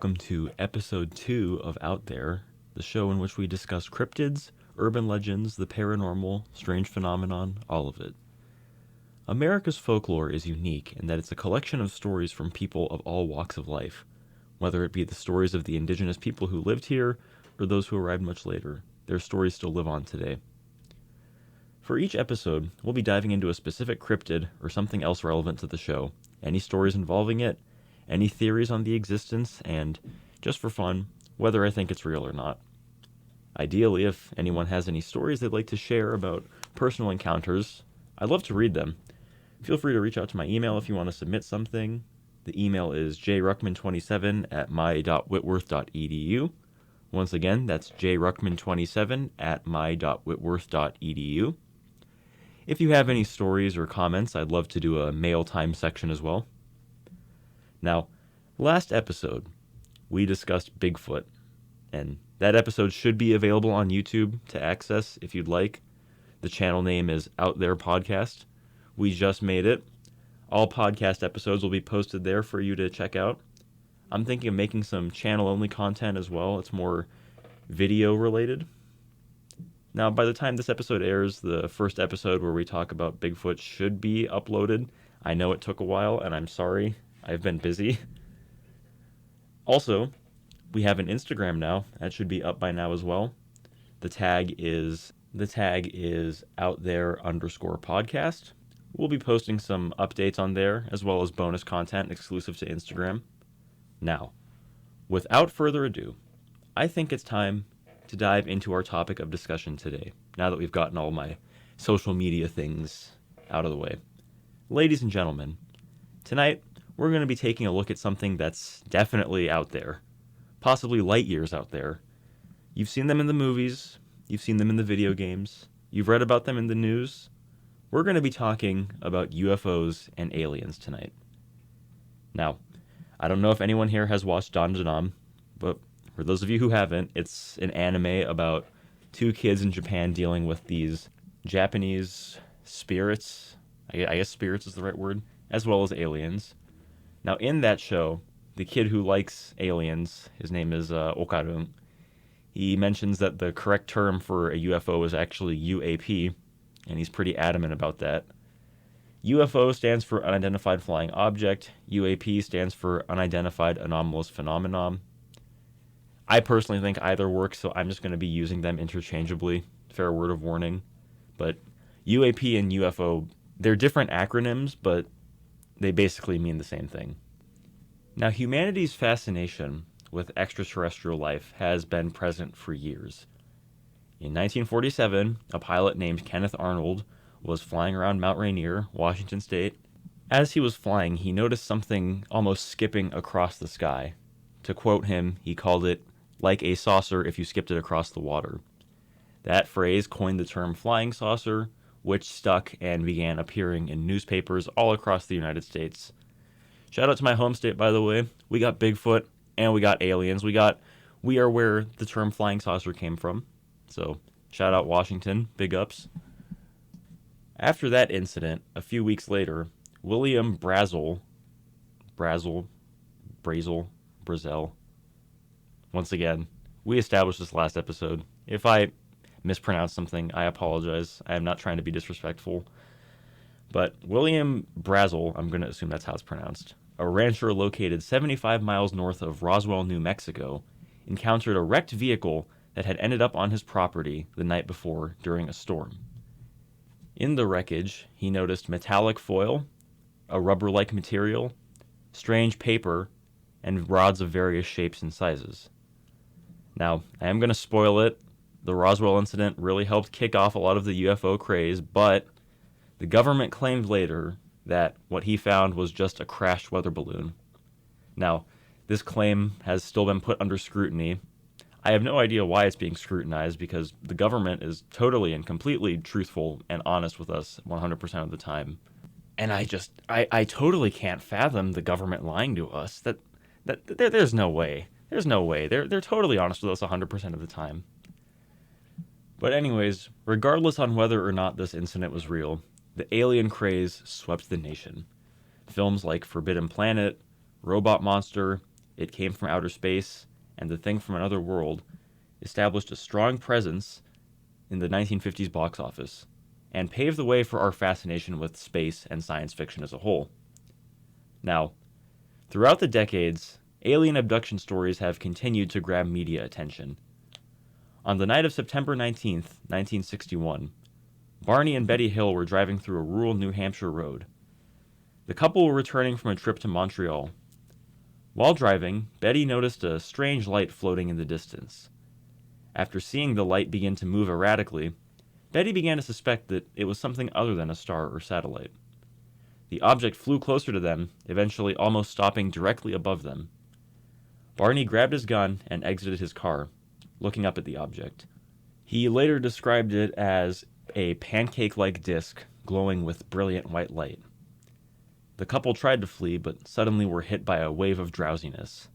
welcome to episode 2 of Out There, the show in which we discuss cryptids, urban legends, the paranormal, strange phenomenon, all of it. America's folklore is unique in that it's a collection of stories from people of all walks of life, whether it be the stories of the indigenous people who lived here or those who arrived much later. Their stories still live on today. For each episode, we'll be diving into a specific cryptid or something else relevant to the show, any stories involving it, any theories on the existence, and, just for fun, whether I think it's real or not. Ideally, if anyone has any stories they'd like to share about personal encounters, I'd love to read them. Feel free to reach out to my email if you want to submit something. The email is jruckman27@my.whitworth.edu. Once again, that's jruckman27@my.whitworth.edu. If you have any stories or comments, I'd love to do a mail time section as well. Now, last episode, we discussed Bigfoot, and that episode should be available on YouTube to access if you'd like. The channel name is Out There Podcast. We just made it. All podcast episodes will be posted there for you to check out. I'm thinking of making some channel-only content as well. It's more video-related. Now, by the time this episode airs, the first episode where we talk about Bigfoot should be uploaded. I know it took a while, and I'm sorry. I've been busy. Also, we have an Instagram now. That should be up by now as well. The tag is outthere_podcast. We'll be posting some updates on there, as well as bonus content exclusive to Instagram. Now, without further ado, I think it's time to dive into our topic of discussion today, now that we've gotten all my social media things out of the way. Ladies and gentlemen, tonight we're going to be taking a look at something that's definitely out there, possibly light years out there. You've seen them in the movies, you've seen them in the video games, you've read about them in the news. We're going to be talking about UFOs and aliens tonight. Now, I don't know if anyone here has watched Dandadan, but for those of you who haven't, it's an anime about two kids in Japan dealing with these Japanese spirits. I guess spirits is the right word, as well as aliens. Now, in that show, the kid who likes aliens, his name is Okarun, he mentions that the correct term for a UFO is actually UAP, and he's pretty adamant about that. UFO stands for Unidentified Flying Object. UAP stands for Unidentified Anomalous Phenomenon. I personally think either works, so I'm just going to be using them interchangeably. Fair word of warning. But UAP and UFO, they're different acronyms, but they basically mean the same thing. Now, humanity's fascination with extraterrestrial life has been present for years. In 1947, a pilot named Kenneth Arnold was flying around Mount Rainier, Washington State. As he was flying, he noticed something almost skipping across the sky. To quote him, he called it like a saucer if you skipped it across the water. That phrase coined the term flying saucer, which stuck and began appearing in newspapers all across the United States. Shout out to my home state, by the way. We got Bigfoot and we got aliens. We are where the term flying saucer came from. So, shout out Washington, big ups. After that incident, a few weeks later, William Brazel, once again, we established this last episode. If I mispronounce something, I apologize. I am not trying to be disrespectful. But William Brazel, I'm going to assume that's how it's pronounced, a rancher located 75 miles north of Roswell, New Mexico, encountered a wrecked vehicle that had ended up on his property the night before during a storm. In the wreckage, he noticed metallic foil, a rubber-like material, strange paper, and rods of various shapes and sizes. Now, I am going to spoil it. The Roswell incident really helped kick off a lot of the UFO craze, but the government claimed later that what he found was just a crashed weather balloon. Now, this claim has still been put under scrutiny. I have no idea why it's being scrutinized because the government is totally and completely truthful and honest with us 100% of the time. And I totally can't fathom the government lying to us. There's no way. There's no way. They're totally honest with us 100% of the time. But anyways, regardless on whether or not this incident was real, the alien craze swept the nation. Films like Forbidden Planet, Robot Monster, it came from outer space and the thing from another world established a strong presence in the 1950s box office and paved the way for our fascination with space and science fiction as a whole. Now, throughout the decades, alien abduction stories have continued to grab media attention. On the night of September 19th, 1961, Barney and Betty Hill were driving through a rural New Hampshire road. The couple were returning from a trip to Montreal. While driving, Betty noticed a strange light floating in the distance. After seeing the light begin to move erratically, Betty began to suspect that it was something other than a star or satellite. The object flew closer to them, eventually almost stopping directly above them. Barney grabbed his gun and exited his car, looking up at the object. He later described it as a pancake-like disc glowing with brilliant white light. The couple tried to flee, but suddenly were hit by a wave of drowsiness.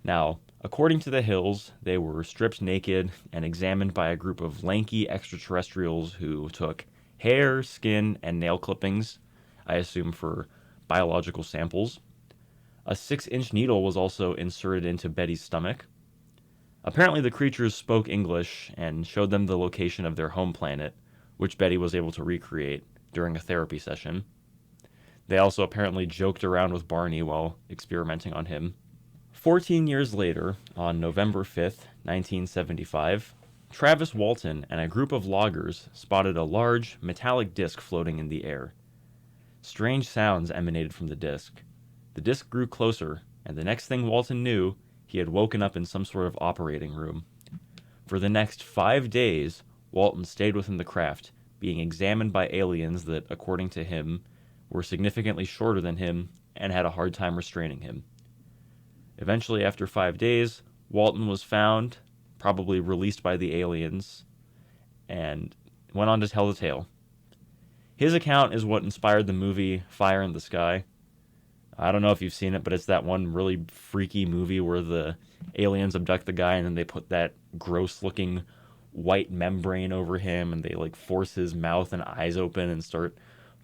Now, according to the Hills, they were stripped naked and examined by a group of lanky extraterrestrials who took hair, skin, and nail clippings, I assume for biological samples. A 6-inch needle was also inserted into Betty's stomach. Apparently the creatures spoke English and showed them the location of their home planet, which Betty was able to recreate during a therapy session. They also apparently joked around with Barney while experimenting on him. 14 years later, on November 5th, 1975, Travis Walton and a group of loggers spotted a large, metallic disc floating in the air. Strange sounds emanated from the disc. The disc grew closer, and the next thing Walton knew, he had woken up in some sort of operating room. For the next 5 days, Walton stayed within the craft, being examined by aliens that, according to him, were significantly shorter than him and had a hard time restraining him. Eventually, after 5 days, Walton was found, probably released by the aliens, and went on to tell the tale. His account is what inspired the movie Fire in the Sky. I don't know if you've seen it, but it's that one really freaky movie where the aliens abduct the guy and then they put that gross-looking white membrane over him and they like force his mouth and eyes open and start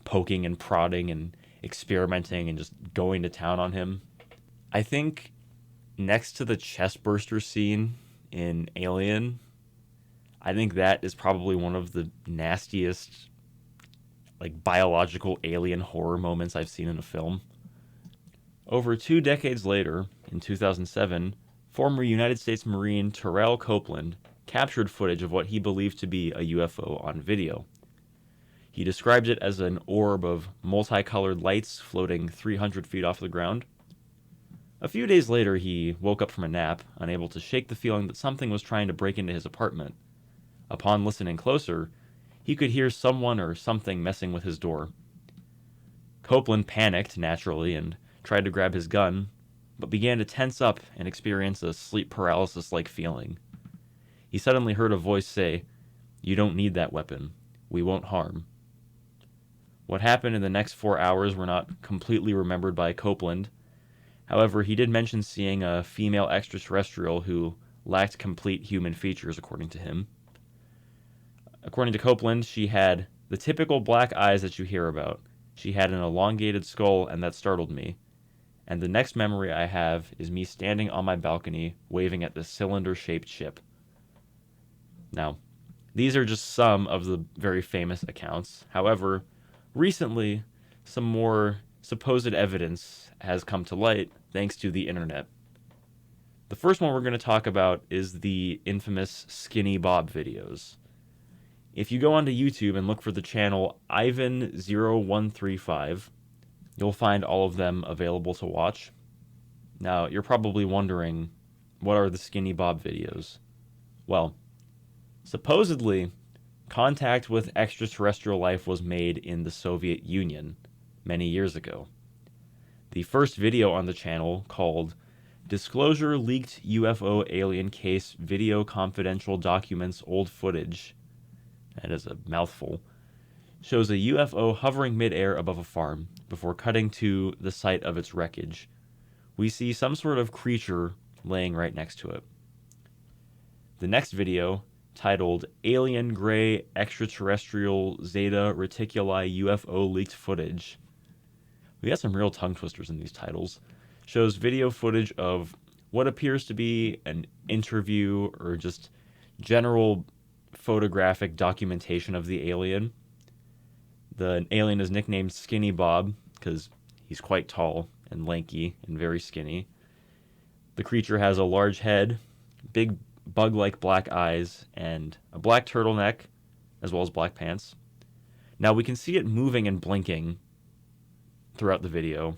poking and prodding and experimenting and just going to town on him. I think next to the chestburster scene in Alien, I think that is probably one of the nastiest like biological alien horror moments I've seen in a film. Over 2 decades later, in 2007, former United States Marine Terrell Copeland captured footage of what he believed to be a UFO on video. He described it as an orb of multicolored lights floating 300 feet off the ground. A few days later, he woke up from a nap, unable to shake the feeling that something was trying to break into his apartment. Upon listening closer, he could hear someone or something messing with his door. Copeland panicked, naturally, and tried to grab his gun, but began to tense up and experience a sleep paralysis-like feeling. He suddenly heard a voice say, "You don't need that weapon. We won't harm." What happened in the next 4 hours were not completely remembered by Copeland. However, he did mention seeing a female extraterrestrial who lacked complete human features, according to him. According to Copeland, she had the typical black eyes that you hear about. She had an elongated skull, and that startled me. And the next memory I have is me standing on my balcony waving at this cylinder-shaped ship. Now, these are just some of the very famous accounts. However, recently, some more supposed evidence has come to light thanks to the internet. The first one we're going to talk about is the infamous Skinny Bob videos. If you go onto YouTube and look for the channel Ivan0135, you'll find all of them available to watch. Now, you're probably wondering, what are the Skinny Bob videos? Well, supposedly, contact with extraterrestrial life was made in the Soviet Union many years ago. The first video on the channel, called Disclosure Leaked UFO Alien Case Video Confidential Documents Old Footage, that is a mouthful, shows a UFO hovering midair above a farm before cutting to the site of its wreckage. We see some sort of creature laying right next to it. The next video, titled Alien Gray Extraterrestrial Zeta Reticuli UFO Leaked Footage. We got some real tongue twisters in these titles. shows video footage of what appears to be an interview or just general photographic documentation of the alien. The alien is nicknamed Skinny Bob because he's quite tall and lanky and very skinny. The creature has a large head, big bug-like black eyes, and a black turtleneck, as well as black pants. Now we can see it moving and blinking throughout the video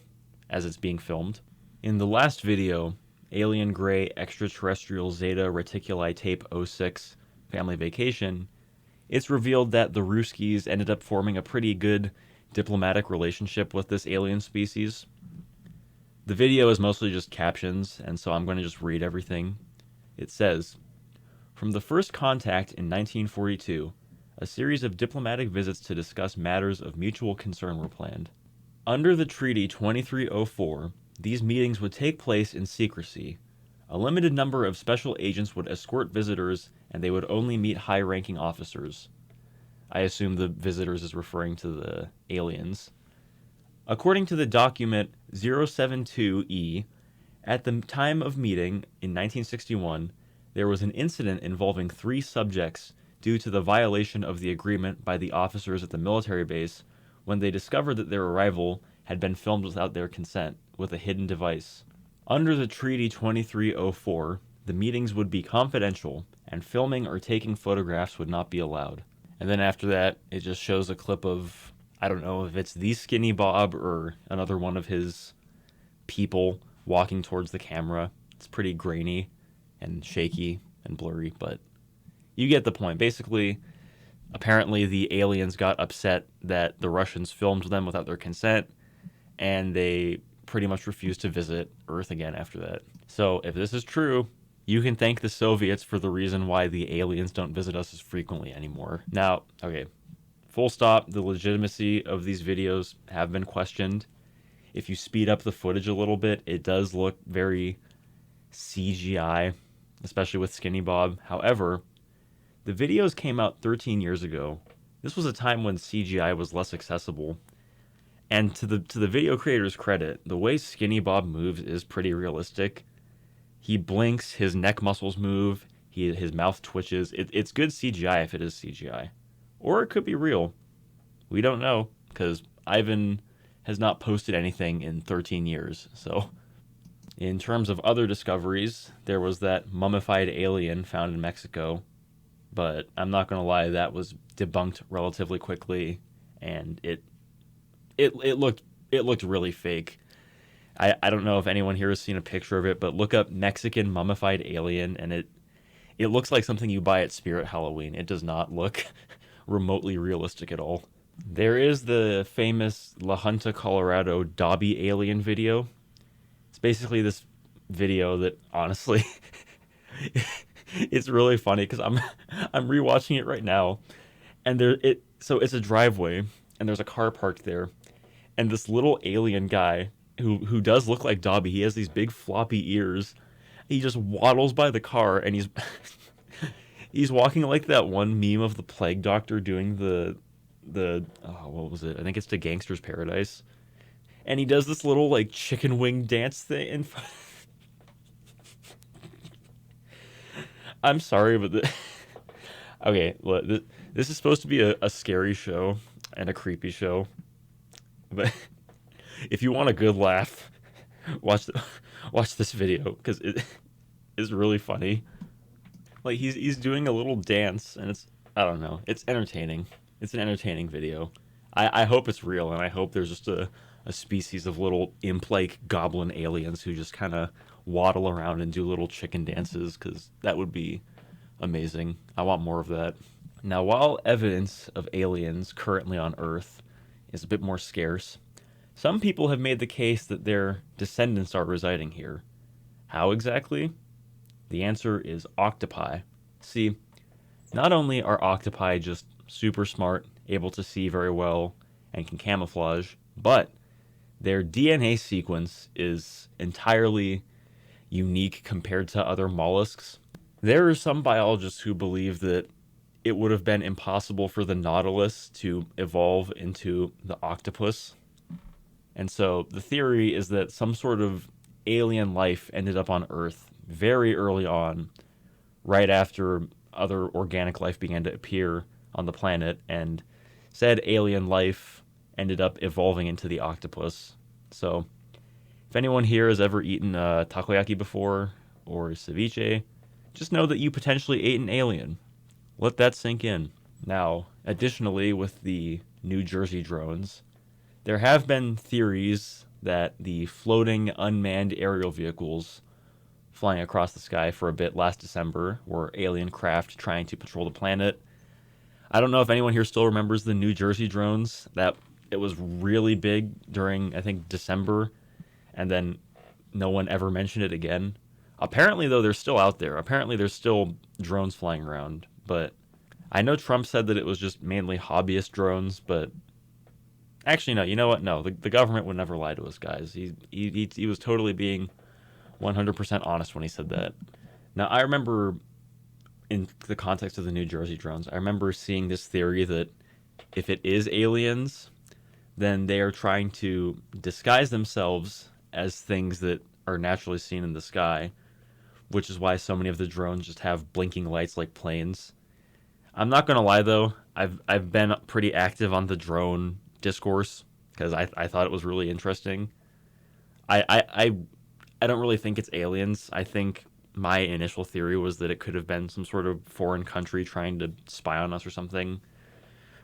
as it's being filmed. In the last video, Alien Gray Extraterrestrial Zeta Reticuli Tape 06 Family Vacation, it's revealed that the Ruskies ended up forming a pretty good diplomatic relationship with this alien species. The video is mostly just captions, and so I'm going to just read everything. It says, "From the first contact in 1942, a series of diplomatic visits to discuss matters of mutual concern were planned. Under the Treaty 2304, these meetings would take place in secrecy. A limited number of special agents would escort visitors, and they would only meet high-ranking officers." I assume the visitors is referring to the aliens. "According to the document 072E, at the time of meeting in 1961, there was an incident involving 3 subjects due to the violation of the agreement by the officers at the military base when they discovered that their arrival had been filmed without their consent with a hidden device. Under the Treaty 2304, the meetings would be confidential, and filming or taking photographs would not be allowed." And then after that, it just shows a clip of, I don't know if it's the Skinny Bob or another one of his people walking towards the camera. It's pretty grainy and shaky and blurry, but you get the point. Basically, apparently the aliens got upset that the Russians filmed them without their consent, and they pretty much refused to visit Earth again after that. So if this is true, you can thank the Soviets for the reason why the aliens don't visit us as frequently anymore. Now, okay, full stop, the legitimacy of these videos have been questioned. If you speed up the footage a little bit, it does look very CGI, especially with Skinny Bob. However, the videos came out 13 years ago. This was a time when CGI was less accessible. And to the video creator's credit, the way Skinny Bob moves is pretty realistic. He blinks, his neck muscles move, his mouth twitches. It's good CGI if it is CGI. Or it could be real. We don't know, because Ivan has not posted anything in 13 years. So, in terms of other discoveries, there was that mummified alien found in Mexico. But I'm not going to lie, that was debunked relatively quickly, and it looked really fake. I don't know if anyone here has seen a picture of it, but look up Mexican mummified alien, and it looks like something you buy at Spirit Halloween. It does not look remotely realistic at all. There is the famous La Junta, Colorado Dobby alien video. It's basically this video that, honestly, it's really funny because I'm rewatching it right now, and so it's a driveway, and there's a car parked there, and this little alien guy who does look like Dobby. He has these big floppy ears. He just waddles by the car, and he's walking like that one meme of the plague doctor doing the what was it? I think it's the Gangster's Paradise. And he does this little like chicken wing dance thing in front. I'm sorry, but okay, look, this is supposed to be a scary show and a creepy show, but if you want a good laugh, watch this video because it is really funny. Like he's doing a little dance, and I don't know, it's entertaining. It's an entertaining video. I hope it's real, and I hope there's just a species of little imp-like goblin aliens who just kind of waddle around and do little chicken dances, because that would be amazing. I want more of that. Now, while evidence of aliens currently on Earth is a bit more scarce, some people have made the case that their descendants are residing here. How exactly? The answer is octopi. See, not only are octopi just super smart, able to see very well, and can camouflage, but their DNA sequence is entirely unique compared to other mollusks. There are some biologists who believe that it would have been impossible for the nautilus to evolve into the octopus. And so the theory is that some sort of alien life ended up on Earth very early on, right after other organic life began to appear on the planet, and said alien life ended up evolving into the octopus. So, if anyone here has ever eaten takoyaki before or ceviche, just know that you potentially ate an alien. Let that sink in. Now, additionally, with the New Jersey drones, there have been theories that the floating unmanned aerial vehicles flying across the sky for a bit last December were alien craft trying to patrol the planet. I don't know if anyone here still remembers the New Jersey drones. That it was really big during, I think, December, and then no one ever mentioned it again. Apparently, though, they're still out there. Apparently, there's still drones flying around, but I know Trump said that it was just mainly hobbyist drones, but actually, no. You know what? No, the government would never lie to us, guys. He was totally being 100% honest when he said that. Now, I remember in the context of the New Jersey drones, I remember seeing this theory that if it is aliens, then they are trying to disguise themselves as things that are naturally seen in the sky, which is why so many of the drones just have blinking lights like planes. I'm not gonna lie though, I've been pretty active on the drone discourse because I thought it was really interesting. I don't really think it's aliens. I think my initial theory was that it could have been some sort of foreign country trying to spy on us or something.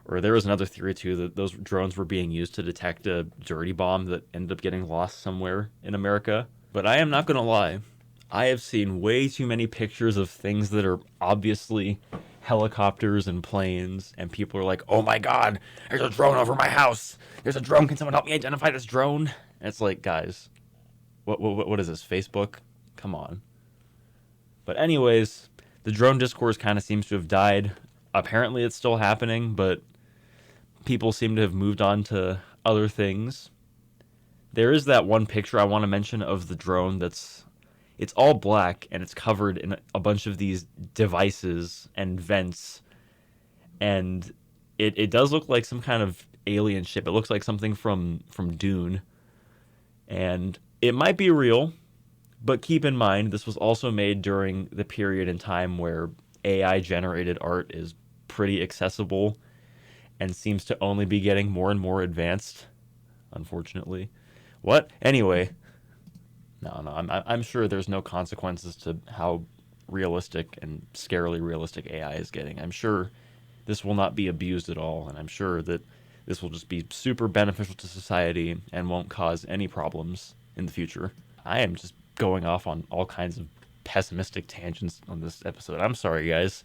Or there was another theory too that those drones were being used to detect a dirty bomb that ended up getting lost somewhere in America. But I am not going to lie. I have seen way too many pictures of things that are obviously helicopters and planes, and people are like, "Oh my God, there's a drone over my house. There's a drone. Can someone help me identify this drone?" And it's like, guys, what is this? Facebook? Come on. But anyways, the drone discourse kind of seems to have died. Apparently, it's still happening, but people seem to have moved on to other things. There is that one picture I want to mention of the drone it's all black and it's covered in a bunch of these devices and vents, and it does look like some kind of alien ship. It looks like something from Dune, and it might be real, but keep in mind this was also made during the period in time where AI generated art is pretty accessible and seems to only be getting more and more advanced, unfortunately. What? Anyway, no, I'm sure there's no consequences to how realistic and scarily realistic AI is getting. I'm sure this will not be abused at all, and I'm sure that this will just be super beneficial to society and won't cause any problems in the future. I am just going off on all kinds of pessimistic tangents on this episode. I'm sorry, guys.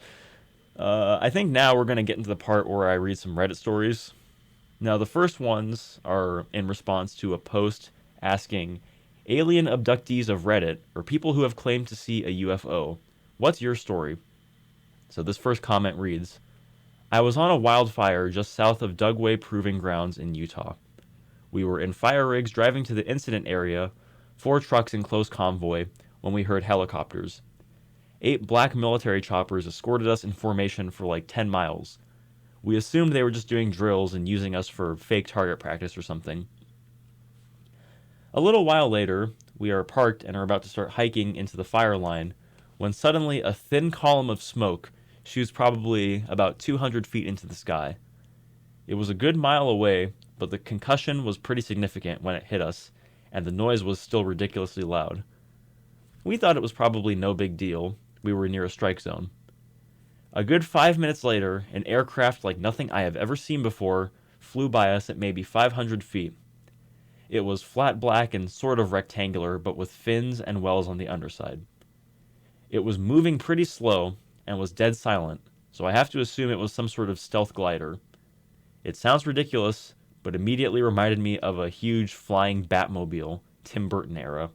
I think now we're going to get into the part where I read some Reddit stories. Now, the first ones are in response to a post asking, "Alien abductees of Reddit, or people who have claimed to see a UFO, what's your story?" So this first comment reads, "I was on a wildfire just south of Dugway Proving Grounds in Utah. We were in fire rigs driving to the incident area, 4 trucks in close convoy, when we heard helicopters. 8 black military choppers escorted us in formation for like 10 miles. We assumed they were just doing drills and using us for fake target practice or something. A little while later, we are parked and are about to start hiking into the fire line when suddenly a thin column of smoke shoots probably about 200 feet into the sky. It was a good mile away, but the concussion was pretty significant when it hit us, and the noise was still ridiculously loud. We thought it was probably no big deal. We were near a strike zone. A good 5 minutes later, an aircraft like nothing I have ever seen before flew by us at maybe 500 feet. It was flat black and sort of rectangular, but with fins and wells on the underside. It was moving pretty slow and was dead silent, so I have to assume it was some sort of stealth glider. It sounds ridiculous, but immediately reminded me of a huge flying Batmobile, Tim Burton era.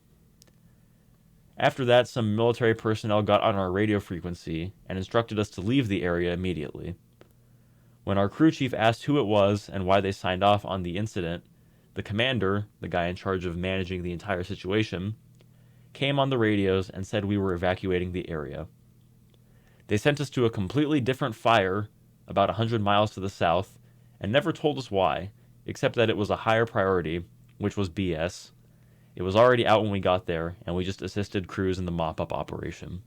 After that, some military personnel got on our radio frequency and instructed us to leave the area immediately. When our crew chief asked who it was and why they signed off on the incident, the commander, the guy in charge of managing the entire situation, came on the radios and said we were evacuating the area. They sent us to a completely different fire about 100 miles to the south and never told us why, except that it was a higher priority, which was BS, It was already out when we got there, and we just assisted crews in the mop-up operation.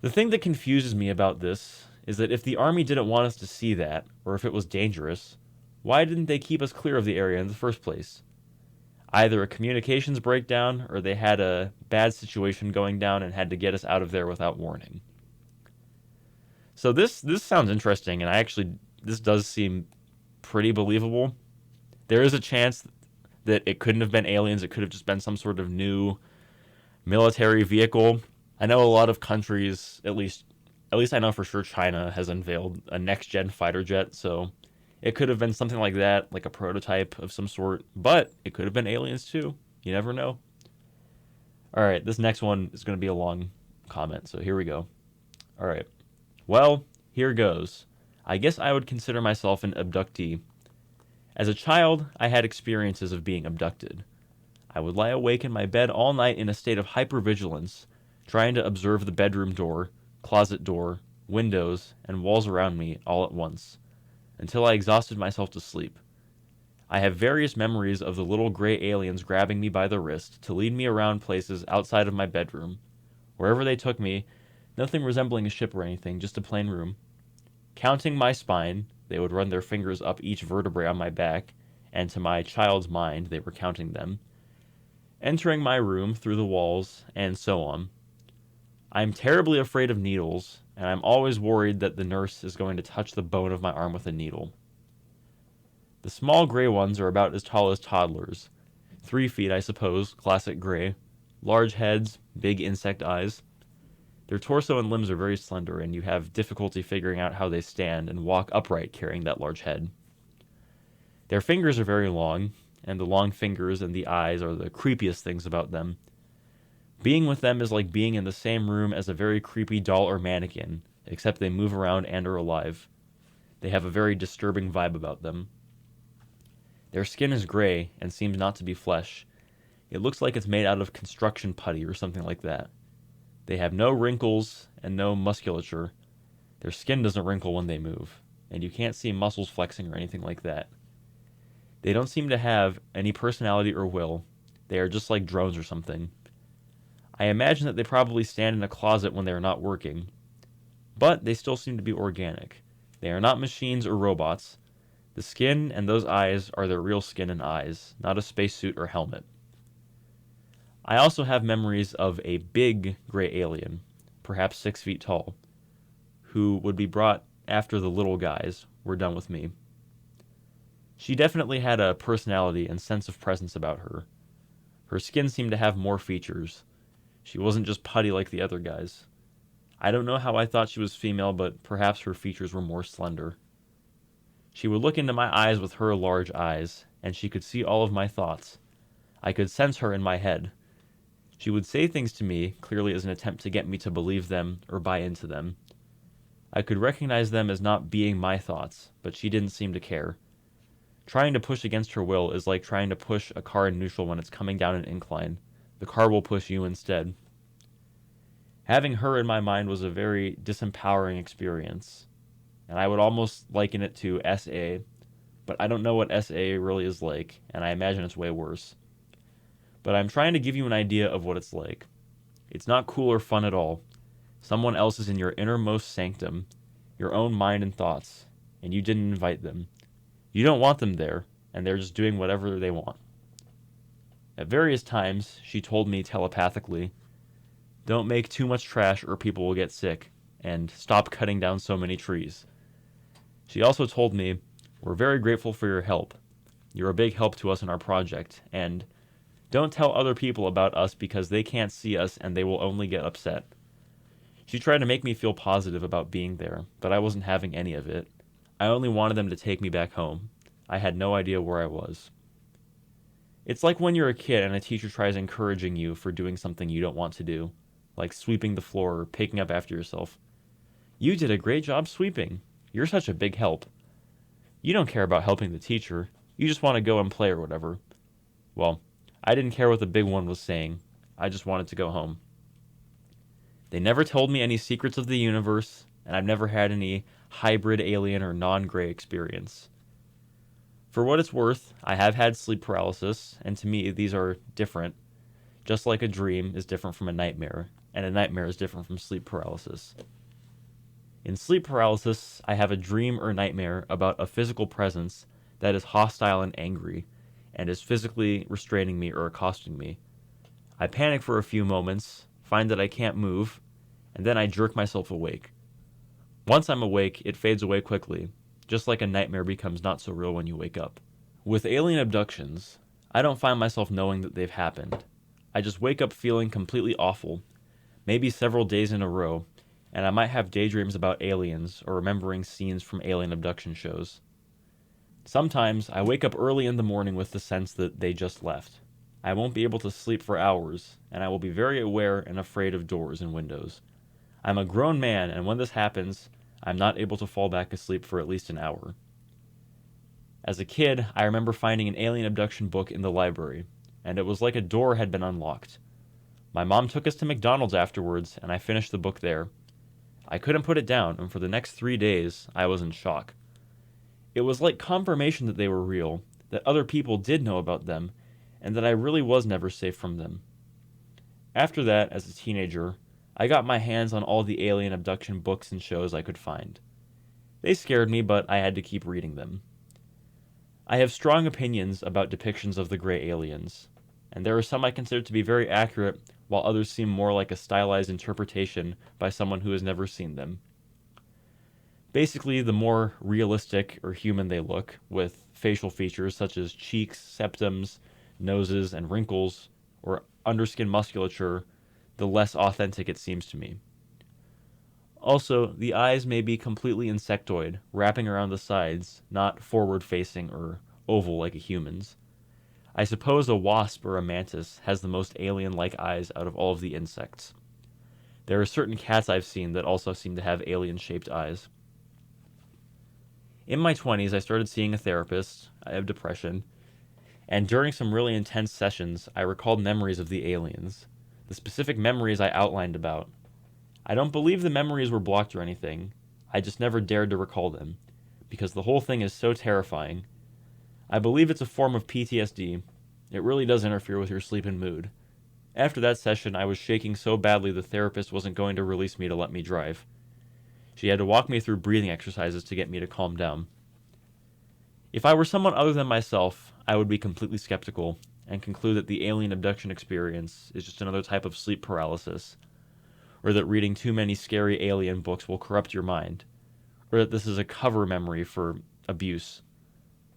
The thing that confuses me about this is that if the Army didn't want us to see that, or if it was dangerous, why didn't they keep us clear of the area in the first place? Either a communications breakdown, or they had a bad situation going down and had to get us out of there without warning. So this sounds interesting, and this does seem pretty believable. There is a chance that it couldn't have been aliens. It could have just been some sort of new military vehicle. I know a lot of countries, at least I know for sure China has unveiled a next-gen fighter jet, so it could have been something like that, like a prototype of some sort, but it could have been aliens too. You never know. All right, this next one is going to be a long comment, so here we go. All right. Well, here goes. I guess I would consider myself an abductee. As a child, I had experiences of being abducted. I would lie awake in my bed all night in a state of hypervigilance, trying to observe the bedroom door, closet door, windows, and walls around me all at once, until I exhausted myself to sleep. I have various memories of the little gray aliens grabbing me by the wrist to lead me around places outside of my bedroom. Wherever they took me, nothing resembling a ship or anything, just a plain room. Counting my spine, they would run their fingers up each vertebrae on my back, and to my child's mind, they were counting them. Entering my room through the walls, and so on. I am terribly afraid of needles, and I'm always worried that the nurse is going to touch the bone of my arm with a needle. The small gray ones are about as tall as toddlers. 3 feet, I suppose, classic gray. Large heads, big insect eyes. Their torso and limbs are very slender, and you have difficulty figuring out how they stand and walk upright carrying that large head. Their fingers are very long, and the long fingers and the eyes are the creepiest things about them. Being with them is like being in the same room as a very creepy doll or mannequin, except they move around and are alive. They have a very disturbing vibe about them. Their skin is gray and seems not to be flesh. It looks like it's made out of construction putty or something like that. They have no wrinkles and no musculature. Their skin doesn't wrinkle when they move, and you can't see muscles flexing or anything like that. They don't seem to have any personality or will. They are just like drones or something. I imagine that they probably stand in a closet when they are not working. But they still seem to be organic. They are not machines or robots. The skin and those eyes are their real skin and eyes, not a spacesuit or helmet. I also have memories of a big gray alien, perhaps 6 feet tall, who would be brought after the little guys were done with me. She definitely had a personality and sense of presence about her. Her skin seemed to have more features. She wasn't just putty like the other guys. I don't know how I thought she was female, but perhaps her features were more slender. She would look into my eyes with her large eyes, and she could see all of my thoughts. I could sense her in my head. She would say things to me, clearly as an attempt to get me to believe them or buy into them. I could recognize them as not being my thoughts, but she didn't seem to care. Trying to push against her will is like trying to push a car in neutral when it's coming down an incline. The car will push you instead. Having her in my mind was a very disempowering experience, and I would almost liken it to SA, but I don't know what SA really is like, and I imagine it's way worse. But I'm trying to give you an idea of what it's like. It's not cool or fun at all. Someone else is in your innermost sanctum, your own mind and thoughts, and you didn't invite them. You don't want them there, and they're just doing whatever they want. At various times, she told me telepathically, "Don't make too much trash or people will get sick, and stop cutting down so many trees." She also told me, "We're very grateful for your help. You're a big help to us in our project, and don't tell other people about us because they can't see us and they will only get upset." She tried to make me feel positive about being there, but I wasn't having any of it. I only wanted them to take me back home. I had no idea where I was. It's like when you're a kid and a teacher tries encouraging you for doing something you don't want to do, like sweeping the floor or picking up after yourself. "You did a great job sweeping. You're such a big help." You don't care about helping the teacher. You just want to go and play or whatever. Well, I didn't care what the big one was saying. I just wanted to go home. They never told me any secrets of the universe, and I've never had any hybrid alien or non-gray experience. For what it's worth, I have had sleep paralysis, and to me, these are different, just like a dream is different from a nightmare, and a nightmare is different from sleep paralysis. In sleep paralysis, I have a dream or nightmare about a physical presence that is hostile and angry, and is physically restraining me or accosting me. I panic for a few moments, find that I can't move, and then I jerk myself awake. Once I'm awake, it fades away quickly, just like a nightmare becomes not so real when you wake up. With alien abductions, I don't find myself knowing that they've happened. I just wake up feeling completely awful, maybe several days in a row, and I might have daydreams about aliens or remembering scenes from alien abduction shows. Sometimes I wake up early in the morning with the sense that they just left. I won't be able to sleep for hours, and I will be very aware and afraid of doors and windows. I'm a grown man, and when this happens, I'm not able to fall back asleep for at least an hour. As a kid, I remember finding an alien abduction book in the library, and it was like a door had been unlocked. My mom took us to McDonald's afterwards, and I finished the book there. I couldn't put it down, and for the next 3 days, I was in shock. It was like confirmation that they were real, that other people did know about them, and that I really was never safe from them. After that, as a teenager, I got my hands on all the alien abduction books and shows I could find. They scared me, but I had to keep reading them. I have strong opinions about depictions of the gray aliens, and there are some I consider to be very accurate, while others seem more like a stylized interpretation by someone who has never seen them. Basically, the more realistic or human they look, with facial features such as cheeks, septums, noses, and wrinkles, or underskin musculature, the less authentic it seems to me. Also, the eyes may be completely insectoid, wrapping around the sides, not forward-facing or oval like a human's. I suppose a wasp or a mantis has the most alien-like eyes out of all of the insects. There are certain cats I've seen that also seem to have alien-shaped eyes. In my 20s, I started seeing a therapist. I have depression. And during some really intense sessions, I recalled memories of the aliens. The specific memories I outlined about. I don't believe the memories were blocked or anything. I just never dared to recall them, because the whole thing is so terrifying. I believe it's a form of PTSD. It really does interfere with your sleep and mood. After that session, I was shaking so badly the therapist wasn't going to release me to let me drive. She had to walk me through breathing exercises to get me to calm down. If I were someone other than myself, I would be completely skeptical and conclude that the alien abduction experience is just another type of sleep paralysis, or that reading too many scary alien books will corrupt your mind, or that this is a cover memory for abuse.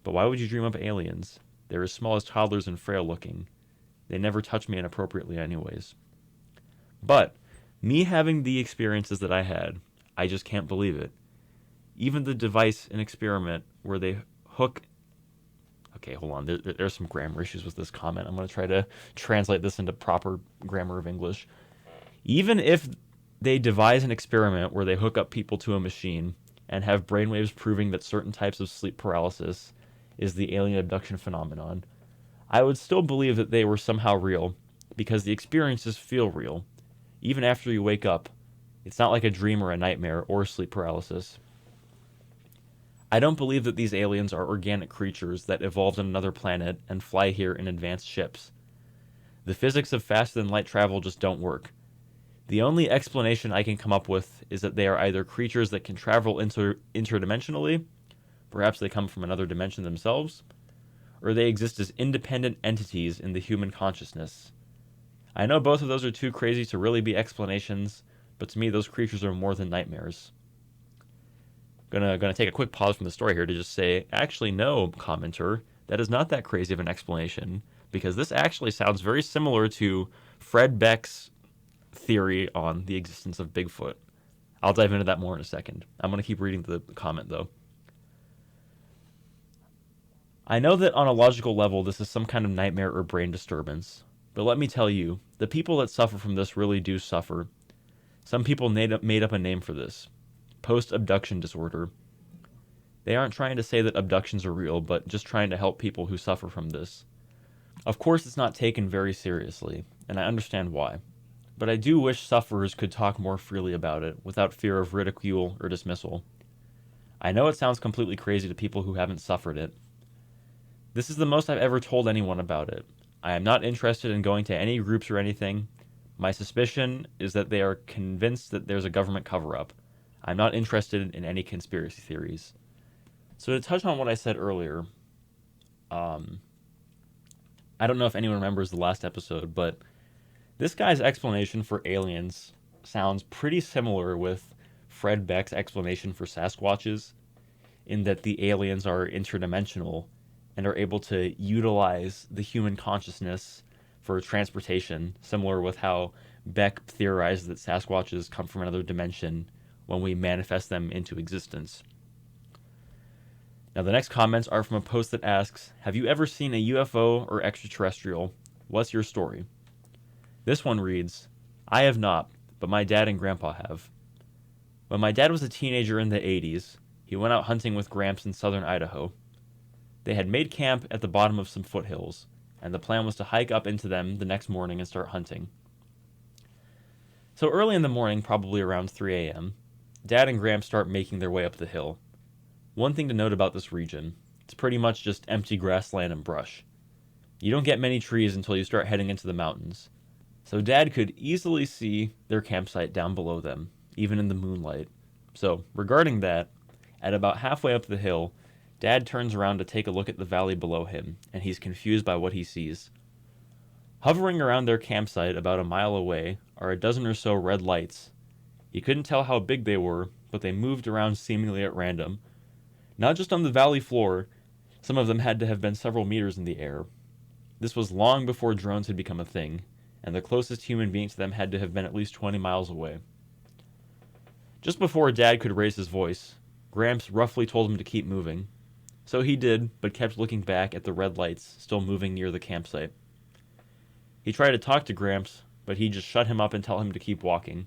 But why would you dream up aliens? They're as small as toddlers and frail looking. They never touch me inappropriately anyways. But me having the experiences that I had, I just can't believe it. Even the device and experiment where they hook... Okay, hold on. There's some grammar issues with this comment. I'm going to try to translate this into proper grammar of English. Even if they devise an experiment where they hook up people to a machine and have brainwaves proving that certain types of sleep paralysis is the alien abduction phenomenon, I would still believe that they were somehow real, because the experiences feel real. Even after you wake up, it's not like a dream or a nightmare or sleep paralysis. I don't believe that these aliens are organic creatures that evolved on another planet and fly here in advanced ships. The physics of faster-than-light travel just don't work. The only explanation I can come up with is that they are either creatures that can travel interdimensionally, perhaps they come from another dimension themselves, or they exist as independent entities in the human consciousness. I know both of those are too crazy to really be explanations, but to me those creatures are more than nightmares. Gonna take a quick pause from the story here to just say, actually no, commenter, that is not that crazy of an explanation, because this actually sounds very similar to Fred Beck's theory on the existence of Bigfoot. I'll dive into that more in a second. I'm going to keep reading the comment, though. I know that on a logical level this is some kind of nightmare or brain disturbance, but let me tell you, the people that suffer from this really do suffer. Some people made up a name for this. Post-abduction disorder. They aren't trying to say that abductions are real, but just trying to help people who suffer from this. Of course it's not taken very seriously, and I understand why. But I do wish sufferers could talk more freely about it, without fear of ridicule or dismissal. I know it sounds completely crazy to people who haven't suffered it. This is the most I've ever told anyone about it. I am not interested in going to any groups or anything. My suspicion is that they are convinced that there's a government cover-up. I'm not interested in any conspiracy theories. So to touch on what I said earlier, um, I don't know if anyone remembers the last episode, but this guy's explanation for aliens sounds pretty similar with Fred Beck's explanation for Sasquatches, in that the aliens are interdimensional and are able to utilize the human consciousness for transportation, similar with how Beck theorized that Sasquatches come from another dimension when we manifest them into existence. Now, the next comments are from a post that asks, have you ever seen a UFO or extraterrestrial? What's your story? This one reads, I have not, but my dad and grandpa have. When my dad was a teenager in the 80s, he went out hunting with Gramps in southern Idaho. They had made camp at the bottom of some foothills, and the plan was to hike up into them the next morning and start hunting. So early in the morning, probably around 3 a.m., Dad and Gramps start making their way up the hill. One thing to note about this region, it's pretty much just empty grassland and brush. You don't get many trees until you start heading into the mountains. So Dad could easily see their campsite down below them, even in the moonlight. So, regarding that, at about halfway up the hill, Dad turns around to take a look at the valley below him, and he's confused by what he sees. Hovering around their campsite about a mile away are a dozen or so red lights. He couldn't tell how big they were, but they moved around seemingly at random. Not just on the valley floor, some of them had to have been several meters in the air. This was long before drones had become a thing, and the closest human being to them had to have been at least 20 miles away. Just before Dad could raise his voice, Gramps roughly told him to keep moving. So he did, but kept looking back at the red lights still moving near the campsite. He tried to talk to Gramps, but he just shut him up and tell him to keep walking.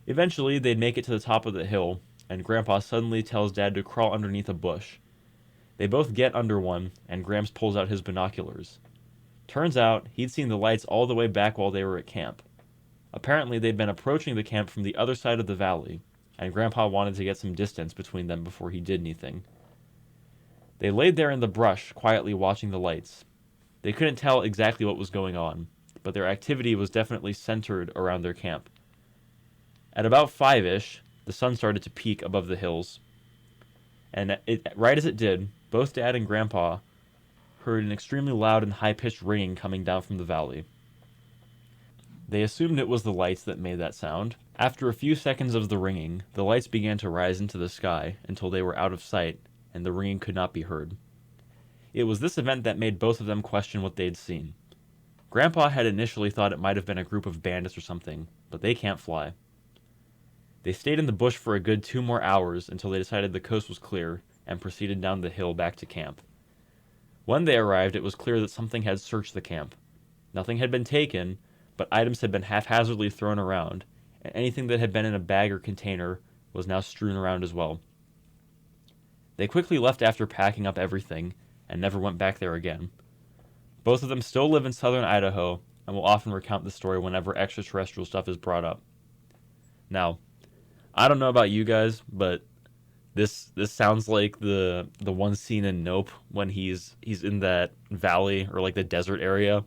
Eventually, they'd make it to the top of the hill, and Grandpa suddenly tells Dad to crawl underneath a bush. They both get under one, and Gramps pulls out his binoculars. Turns out, he'd seen the lights all the way back while they were at camp. Apparently, they'd been approaching the camp from the other side of the valley, and Grandpa wanted to get some distance between them before he did anything. They laid there in the brush, quietly watching the lights. They couldn't tell exactly what was going on, but their activity was definitely centered around their camp. At about 5-ish, the sun started to peak above the hills. And right as it did, both Dad and Grandpa heard an extremely loud and high-pitched ringing coming down from the valley. They assumed it was the lights that made that sound. After a few seconds of the ringing, the lights began to rise into the sky until they were out of sight, and the ringing could not be heard. It was this event that made both of them question what they'd seen. Grandpa had initially thought it might have been a group of bandits or something, but they can't fly. They stayed in the bush for a good 2 more hours until they decided the coast was clear and proceeded down the hill back to camp. When they arrived, it was clear that something had searched the camp. Nothing had been taken, but items had been haphazardly thrown around, and anything that had been in a bag or container was now strewn around as well. They quickly left after packing up everything, and never went back there again. Both of them still live in southern Idaho, and will often recount the story whenever extraterrestrial stuff is brought up. Now, I don't know about you guys, but this sounds like the one scene in Nope when he's in that valley or like the desert area,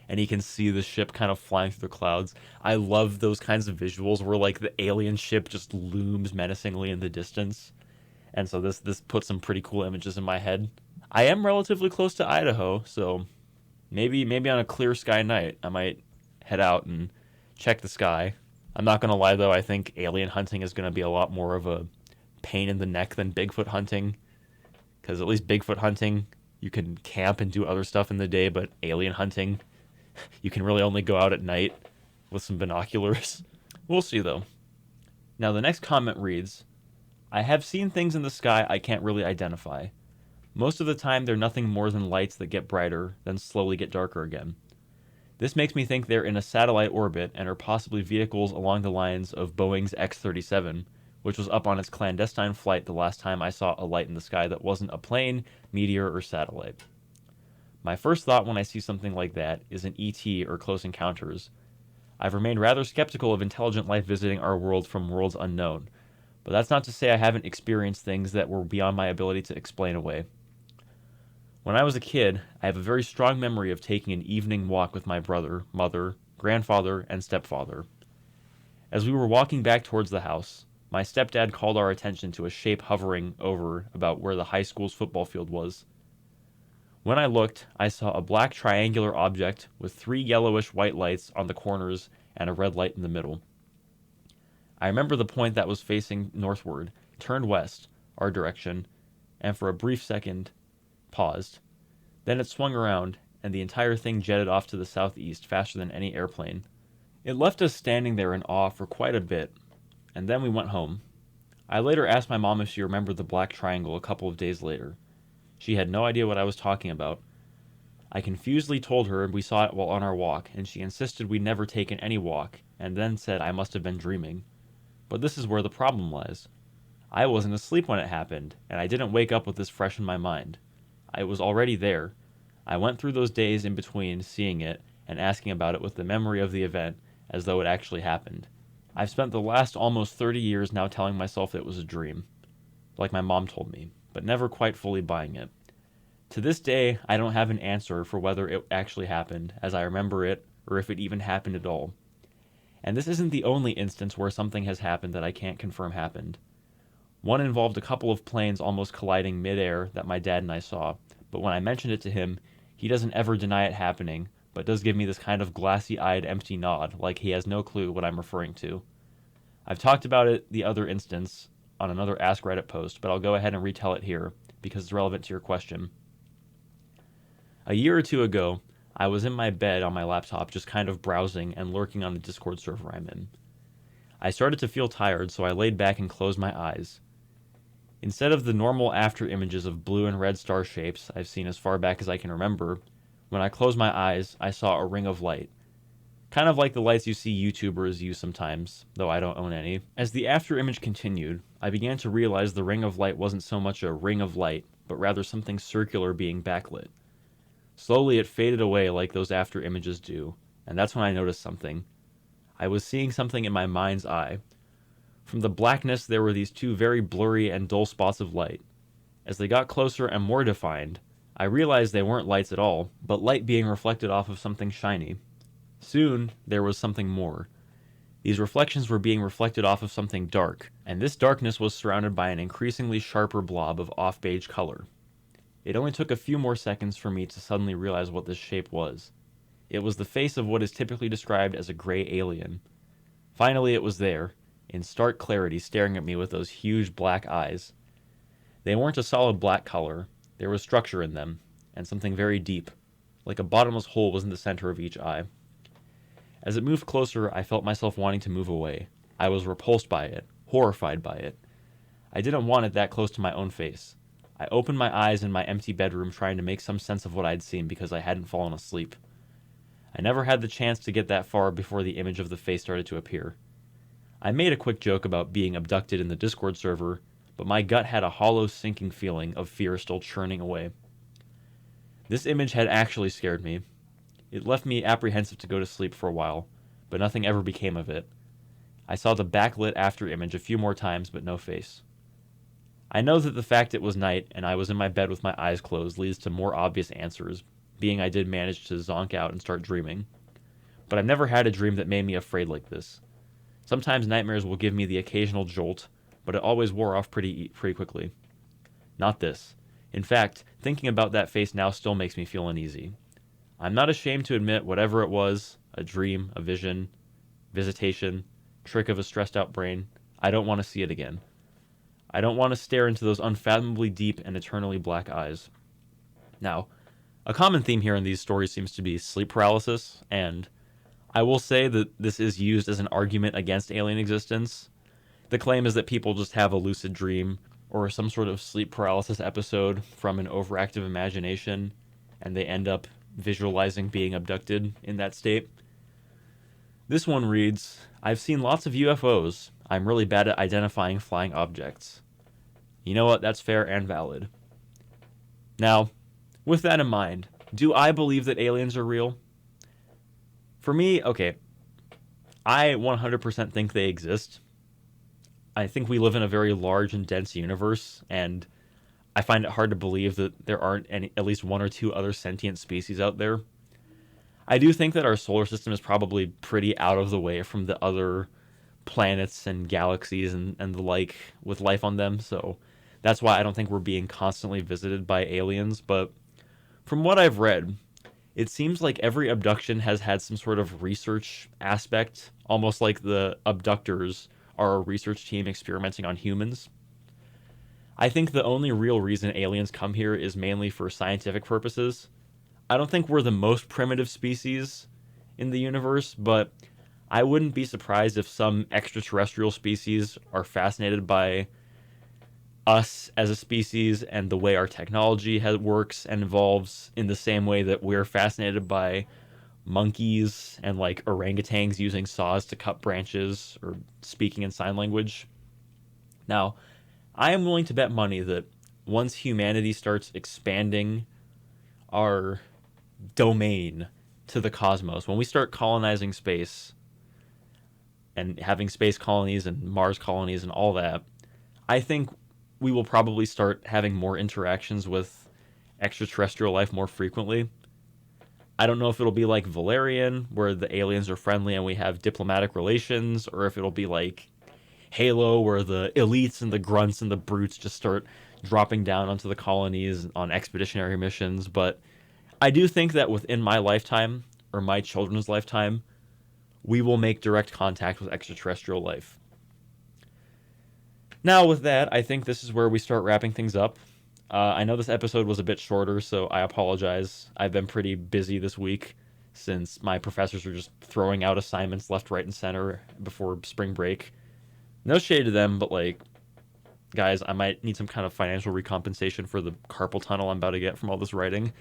and he can see the ship kind of flying through the clouds. I love those kinds of visuals where like the alien ship just looms menacingly in the distance. And so this puts some pretty cool images in my head. I am relatively close to Idaho, so maybe on a clear sky night I might head out and check the sky. I'm not going to lie though, I think alien hunting is going to be a lot more of a pain in the neck than Bigfoot hunting. Because at least Bigfoot hunting, you can camp and do other stuff in the day, but alien hunting, you can really only go out at night with some binoculars. We'll see though. Now the next comment reads, I have seen things in the sky I can't really identify. Most of the time they're nothing more than lights that get brighter, then slowly get darker again. This makes me think they're in a satellite orbit and are possibly vehicles along the lines of Boeing's X-37, which was up on its clandestine flight the last time I saw a light in the sky that wasn't a plane, meteor, or satellite. My first thought when I see something like that is an ET or Close Encounters. I've remained rather skeptical of intelligent life visiting our world from worlds unknown, but that's not to say I haven't experienced things that were beyond my ability to explain away. When I was a kid, I have a very strong memory of taking an evening walk with my brother, mother, grandfather, and stepfather. As we were walking back towards the house, my stepdad called our attention to a shape hovering over about where the high school's football field was. When I looked, I saw a black triangular object with 3 yellowish-white lights on the corners and a red light in the middle. I remember the point that was facing northward, turned west, our direction, and for a brief second, paused. Then it swung around, and the entire thing jetted off to the southeast faster than any airplane. It left us standing there in awe for quite a bit, and then we went home. I later asked my mom if she remembered the black triangle a couple of days later. She had no idea what I was talking about. I confusedly told her we saw it while on our walk, and she insisted we'd never taken any walk, and then said I must have been dreaming. But this is where the problem lies. I wasn't asleep when it happened, and I didn't wake up with this fresh in my mind. I was already there. I went through those days in between seeing it and asking about it with the memory of the event as though it actually happened. I've spent the last almost 30 years now telling myself it was a dream, like my mom told me, but never quite fully buying it. To this day, I don't have an answer for whether it actually happened as I remember it, or if it even happened at all. And this isn't the only instance where something has happened that I can't confirm happened. One involved a couple of planes almost colliding midair that my dad and I saw, but when I mentioned it to him, he doesn't ever deny it happening, but does give me this kind of glassy-eyed empty nod, like he has no clue what I'm referring to. I've talked about it the other instance on another Ask Reddit post, but I'll go ahead and retell it here, because it's relevant to your question. A year or two ago, I was in my bed on my laptop just kind of browsing and lurking on the Discord server I'm in. I started to feel tired, so I laid back and closed my eyes. Instead of the normal after images of blue and red star shapes I've seen as far back as I can remember, when I closed my eyes, I saw a ring of light. Kind of like the lights you see YouTubers use sometimes, though I don't own any. As the after image continued, I began to realize the ring of light wasn't so much a ring of light, but rather something circular being backlit. Slowly it faded away like those after images do, and that's when I noticed something. I was seeing something in my mind's eye. From the blackness there were these two very blurry and dull spots of light. As they got closer and more defined, I realized they weren't lights at all, but light being reflected off of something shiny. Soon, there was something more. These reflections were being reflected off of something dark, and this darkness was surrounded by an increasingly sharper blob of off-beige color. It only took a few more seconds for me to suddenly realize what this shape was. It was the face of what is typically described as a gray alien. Finally, it was there, in stark clarity, staring at me with those huge black eyes. They weren't a solid black color. There was structure in them, and something very deep, like a bottomless hole was in the center of each eye. As it moved closer, I felt myself wanting to move away. I was repulsed by it, horrified by it. I didn't want it that close to my own face. I opened my eyes in my empty bedroom trying to make some sense of what I'd seen because I hadn't fallen asleep. I never had the chance to get that far before the image of the face started to appear. I made a quick joke about being abducted in the Discord server, but my gut had a hollow, sinking feeling of fear still churning away. This image had actually scared me. It left me apprehensive to go to sleep for a while, but nothing ever became of it. I saw the backlit after image a few more times, but no face. I know that the fact it was night and I was in my bed with my eyes closed leads to more obvious answers, being I did manage to zonk out and start dreaming. But I've never had a dream that made me afraid like this. Sometimes nightmares will give me the occasional jolt, but it always wore off pretty quickly. Not this. In fact, thinking about that face now still makes me feel uneasy. I'm not ashamed to admit whatever it was, a dream, a vision, visitation, trick of a stressed out brain, I don't want to see it again. I don't want to stare into those unfathomably deep and eternally black eyes. Now, a common theme here in these stories seems to be sleep paralysis, and I will say that this is used as an argument against alien existence. The claim is that people just have a lucid dream or some sort of sleep paralysis episode from an overactive imagination, and they end up visualizing being abducted in that state. This one reads, I've seen lots of UFOs. I'm really bad at identifying flying objects. You know what? That's fair and valid. Now, with that in mind, do I believe that aliens are real? For me, okay, I 100% think they exist. I think we live in a very large and dense universe, and I find it hard to believe that there aren't at least one or two other sentient species out there. I do think that our solar system is probably pretty out of the way from the other planets and galaxies and the like with life on them, so that's why I don't think we're being constantly visited by aliens. But from what I've read, it seems like every abduction has had some sort of research aspect, almost like the abductors are a research team experimenting on humans. I think the only real reason aliens come here is mainly for scientific purposes. I don't think we're the most primitive species in the universe, but I wouldn't be surprised if some extraterrestrial species are fascinated by us as a species and the way our technology works and evolves in the same way that we're fascinated by monkeys and like orangutans using saws to cut branches or speaking in sign language. Now, I am willing to bet money that once humanity starts expanding our domain to the cosmos, when we start colonizing space and having space colonies and Mars colonies and all that, I think we will probably start having more interactions with extraterrestrial life more frequently. I don't know if it'll be like Valerian, where the aliens are friendly and we have diplomatic relations, or if it'll be like Halo, where the elites and the grunts and the brutes just start dropping down onto the colonies on expeditionary missions. But I do think that within my lifetime, or my children's lifetime, we will make direct contact with extraterrestrial life. Now, with that, I think this is where we start wrapping things up. I know this episode was a bit shorter, so I apologize. I've been pretty busy this week since my professors are just throwing out assignments left, right, and center before spring break. No shade to them, but like, guys, I might need some kind of financial recompensation for the carpal tunnel I'm about to get from all this writing.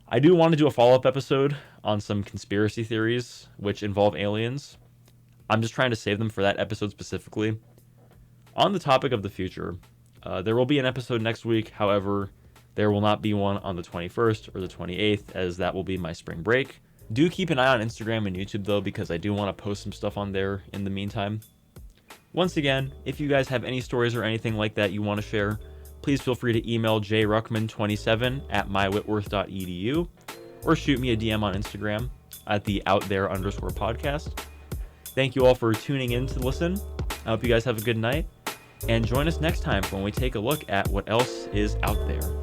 I do want to do a follow-up episode on some conspiracy theories which involve aliens. I'm just trying to save them for that episode specifically. On the topic of the future, there will be an episode next week. However, there will not be one on the 21st or the 28th, as that will be my spring break. Do keep an eye on Instagram and YouTube, though, because I do want to post some stuff on there in the meantime. Once again, if you guys have any stories or anything like that you want to share, please feel free to email jruckman27@mywhitworth.edu or shoot me a DM on Instagram at the outthere_podcast. Thank you all for tuning in to listen. I hope you guys have a good night, and join us next time when we take a look at what else is out there.